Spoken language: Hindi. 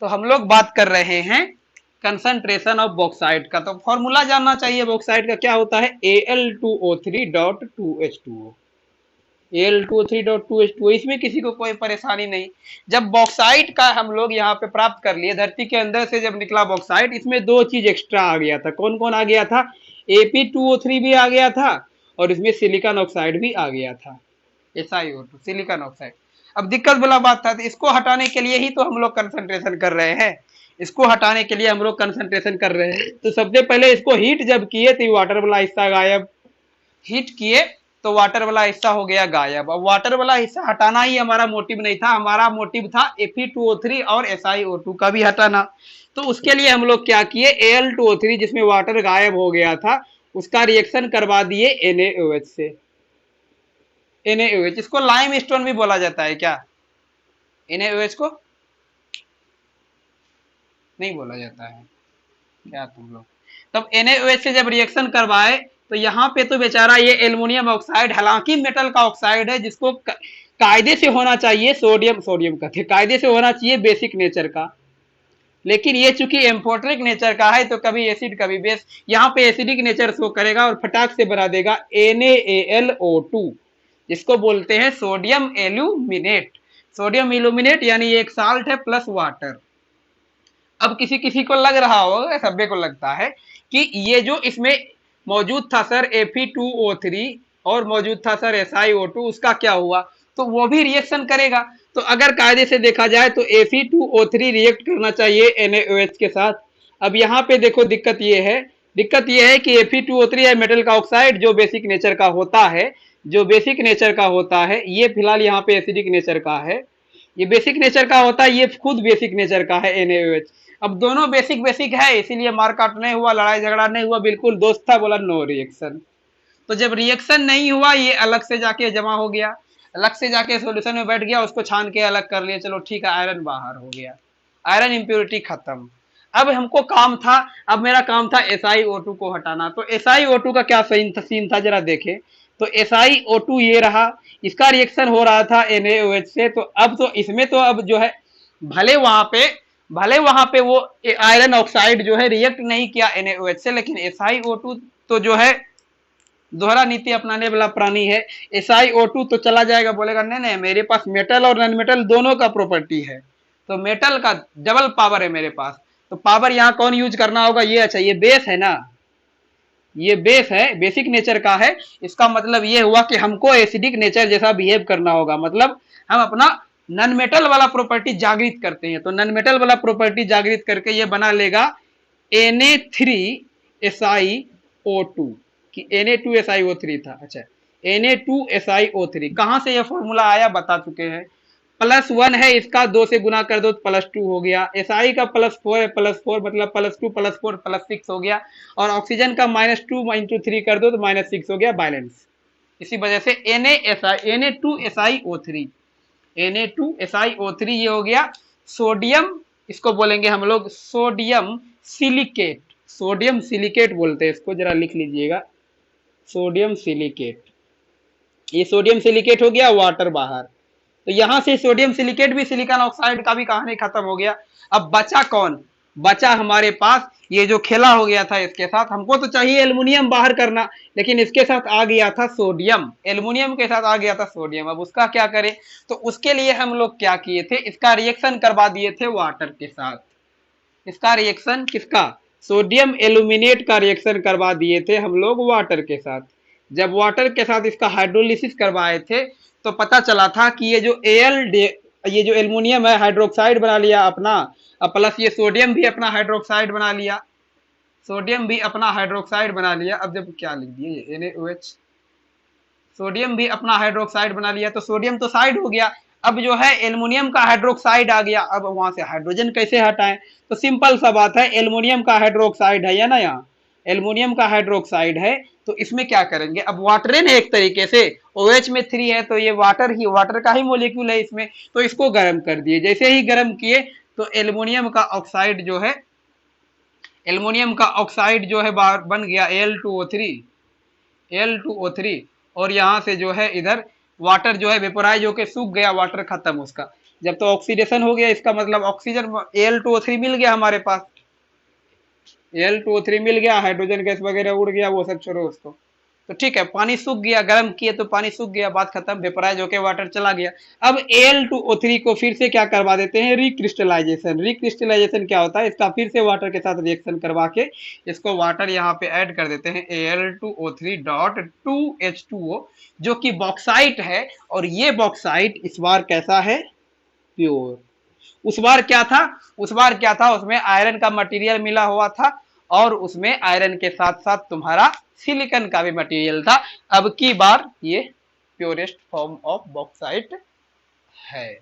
तो हम लोग बात कर रहे हैं कंसंट्रेशन ऑफ बॉक्साइट का। तो फॉर्मूला जानना चाहिए बॉक्साइट का, क्या होता है Al2O3.2H2O। Al2O3.2H2O, इसमें किसी को कोई परेशानी नहीं। जब बॉक्साइट का हम लोग यहाँ पे प्राप्त कर लिए, धरती के अंदर से जब निकला बॉक्साइट, इसमें दो चीज एक्स्ट्रा आ गया था। कौन कौन आ गया था? Ap2O3 भी आ गया था और इसमें सिलिकॉन ऑक्साइड भी आ गया था, SiO2 सिलिकॉन ऑक्साइड। अब दिक्कत वाला बात था, तो इसको हटाने के लिए ही तो हम लोग कंसंट्रेशन कर रहे हैं। इसको हटाने के लिए हम लोग कंसंट्रेशन कर रहे हैं। तो सबसे पहले इसको हीट जब किए तो वाटर वाला हिस्सा गायब, हीट किए तो वाटर वाला हिस्सा हो गया गायब। अब वाटर वाला हिस्सा हटाना ही हमारा मोटिव नहीं था, हमारा मोटिव था Fe2O3 और SiO2 का भी हटाना। तो उसके लिए हम लोग क्या किए, Al2O3 जिसमें वाटर गायब हो गया था, उसका रिएक्शन करवा दिए NaOH से। NaOH, इसको लाइम स्टोन भी बोला जाता है क्या? NaOH को नहीं बोला जाता है क्या तुम लोग? तब NaOH से जब रिएक्शन करवाए तो यहाँ पे तो बेचारा ये एल्युमिनियम ऑक्साइड, हालांकि मेटल का ऑक्साइड है, जिसको कायदे से होना चाहिए सोडियम कहते, कायदे से होना चाहिए बेसिक नेचर का, लेकिन ये चूंकि एम्फोटरिक नेचर का है तो कभी एसिड कभी बेस, यहाँ पे एसिडिक नेचर शो करेगा और फटाक से बना देगा NaAlO2, जिसको बोलते हैं सोडियम एल्यूमिनेट। सोडियम एल्यूमिनेट यानी एक साल्ट है प्लस वाटर। अब किसी किसी को लग रहा होगा, सभी को लगता है कि ये जो इसमें मौजूद था सर Fe2O3 और मौजूद था सर SiO2, उसका क्या हुआ? तो वो भी रिएक्शन करेगा। तो अगर कायदे से देखा जाए तो Fe2O3 रिएक्ट करना चाहिए NaOH के साथ। अब यहाँ पे देखो दिक्कत ये है कि Fe2O3 है मेटल का ऑक्साइड, जो बेसिक नेचर का होता है, ये फिलहाल यहाँ पे एसिडिक नेचर का है। ये बेसिक नेचर का होता है, ये खुद बेसिक नेचर का है NaOH। अब दोनों बेसिक है, इसीलिए मारकाट नहीं हुआ, लड़ाई झगड़ा नहीं हुआ, बिल्कुल दोस्त था, बोला नो रिएक्शन। तो जब रिएक्शन नहीं हुआ, ये अलग से जाके जमा हो गया, अलग से जाके सॉल्यूशन में बैठ गया, उसको छान के अलग कर लिया, चलो ठीक है, आयरन बाहर हो गया, आयरन इंप्योरिटी खत्म। अब हमको काम था, अब मेरा काम था SiO2 को हटाना। तो SiO2 का क्या सीन था जरा देखे। तो SiO2 ये रहा, इसका रिएक्शन हो रहा था NaOH से। तो अब तो इसमें तो अब जो है भले वहां पे वो आयरन ऑक्साइड जो है रिएक्ट नहीं किया NaOH से, लेकिन SiO2 तो जो है दोहरा नीति अपनाने वाला प्राणी है। SiO2 तो चला जाएगा, बोलेगा नहीं नहीं मेरे पास मेटल और नॉन मेटल दोनों का प्रॉपर्टी है, तो मेटल का डबल पावर है मेरे पास। तो पावर यहाँ कौन यूज करना होगा? ये अच्छा, ये बेस है ना, ये बेस है, बेसिक नेचर का है। इसका मतलब ये हुआ कि हमको एसिडिक नेचर जैसा बिहेव करना होगा, मतलब हम अपना नॉन मेटल वाला प्रॉपर्टी जागृत करते हैं। तो नॉन मेटल वाला प्रॉपर्टी जागृत करके ये बना लेगा Na3SiO2 कि Na2SiO3 था। अच्छा, Na2SiO3 कहां से ये फॉर्मूला आया बता चुके हैं। +1 है इसका, 2 से गुना कर दो तो +2 हो गया। Si का +4 है, +4 मतलब +2 +4 +6 हो गया। और ऑक्सीजन का -2 × 3 कर दो तो -6 हो गया, बैलेंस। इसी वजह से Na2SiO3 ये हो गया सोडियम, इसको बोलेंगे हम लोग सोडियम सिलिकेट। सोडियम सिलिकेट बोलते हैं इसको, जरा लिख लीजिएगा, सोडियम सिलिकेट। ये सोडियम सिलिकेट हो गया, वाटर बाहर। तो यहां से सोडियम सिलिकेट भी, सिलिकॉन ऑक्साइड का भी कहानी खत्म हो गया। अब बचा कौन? बचा हमारे पास ये जो खेला हो गया था इसके साथ। हमको तो चाहिए एल्युमिनियम बाहर करना, लेकिन इसके साथ आ गया था सोडियम, एल्युमिनियम के साथ आ गया था सोडियम। अब उसका क्या करें? तो उसके लिए हम लोग क्या किए थे, इसका रिएक्शन करवा दिए थे वाटर के साथ। इसका रिएक्शन किसका? सोडियम एल्यूमिनेट का रिएक्शन करवा दिए थे हम लोग वाटर के साथ। जब वाटर के साथ इसका हाइड्रोलिसिस करवाए थे तो पता चला था कि ये जो ये जो एल्युमिनियम है हाइड्रोक्साइड बना लिया अपना, प्लस ये सोडियम भी अपना हाइड्रोक्साइड बना लिया, सोडियम भी अपना हाइड्रोक्साइड बना लिया। अब जब क्या लिख दिए NaOH, सोडियम भी अपना हाइड्रोक्साइड बना लिया, तो सोडियम तो साइड हो गया। अब जो है एल्युमिनियम का हाइड्रोक्साइड आ गया, अब वहां से हाइड्रोजन कैसे हटाएं? तो सिंपल सा बात है, एल्युमिनियम का हाइड्रोक्साइड है या ना, यहाँ एल्युमिनियम का हाइड्रोक्साइड है, तो इसमें क्या करेंगे? अब वाटर है ना एक तरीके से, OH में 3 है तो ये वाटर का ही मोलिक्यूल है इसमें, तो इसको गर्म कर दिए। जैसे ही गर्म किए तो एल्युमिनियम का ऑक्साइड जो है, एल्युमिनियम का ऑक्साइड जो है बन गया Al2O3, और यहाँ से जो है इधर वाटर जो है वेपोराइज होके सूख गया, वाटर खत्म उसका। जब तो ऑक्सीडेशन हो गया, इसका मतलब ऑक्सीजन Al2O3 मिल गया हमारे पास, Al2O3 मिल गया, हाइड्रोजन गैस वगैरह उड़ गया, वो सब छोड़ो उसको। तो ठीक है, पानी सूख गया, गर्म किए तो पानी सूख गया, बात खत्म, वेपराइज होके वाटर चला गया। अब Al2O3 को फिर से क्या करवा देते हैं, रिक्रिस्टलाइजेशन। रिक्रिस्टलाइजेशन क्या होता है, इसका फिर से वाटर के साथ रिएक्शन करवा के इसको वाटर यहाँ पे ऐड कर देते हैं, Al2O3.2H2O, जो कि बॉक्साइट है। और ये बॉक्साइट इस बार कैसा है, प्योर। उस बार क्या था, उस बार क्या था, उसमें आयरन का मटेरियल मिला हुआ था, और उसमें आयरन के साथ साथ तुम्हारा सिलिकॉन का भी मटेरियल था। अब की बार ये प्योरेस्ट फॉर्म ऑफ बॉक्साइट है।